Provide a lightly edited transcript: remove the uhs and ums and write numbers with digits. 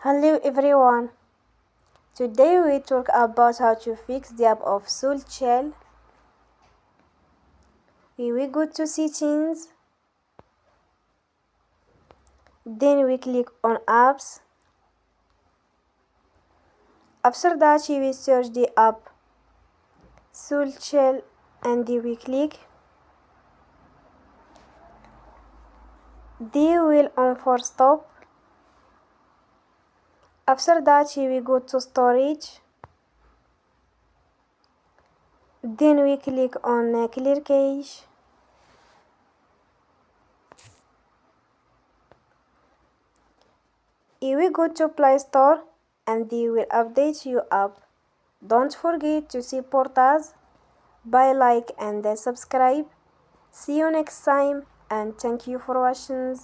Hello everyone. Today we talk about how to fix the app of SoulChill. We go to settings, then we click on apps. After that we will search the app SoulChill and we click. They will on for stop. After that we go to storage. Then we click on clear cache. We go to Play Store and they will update your app. Don't forget to support us by like and subscribe. See you next time and thank you for watching.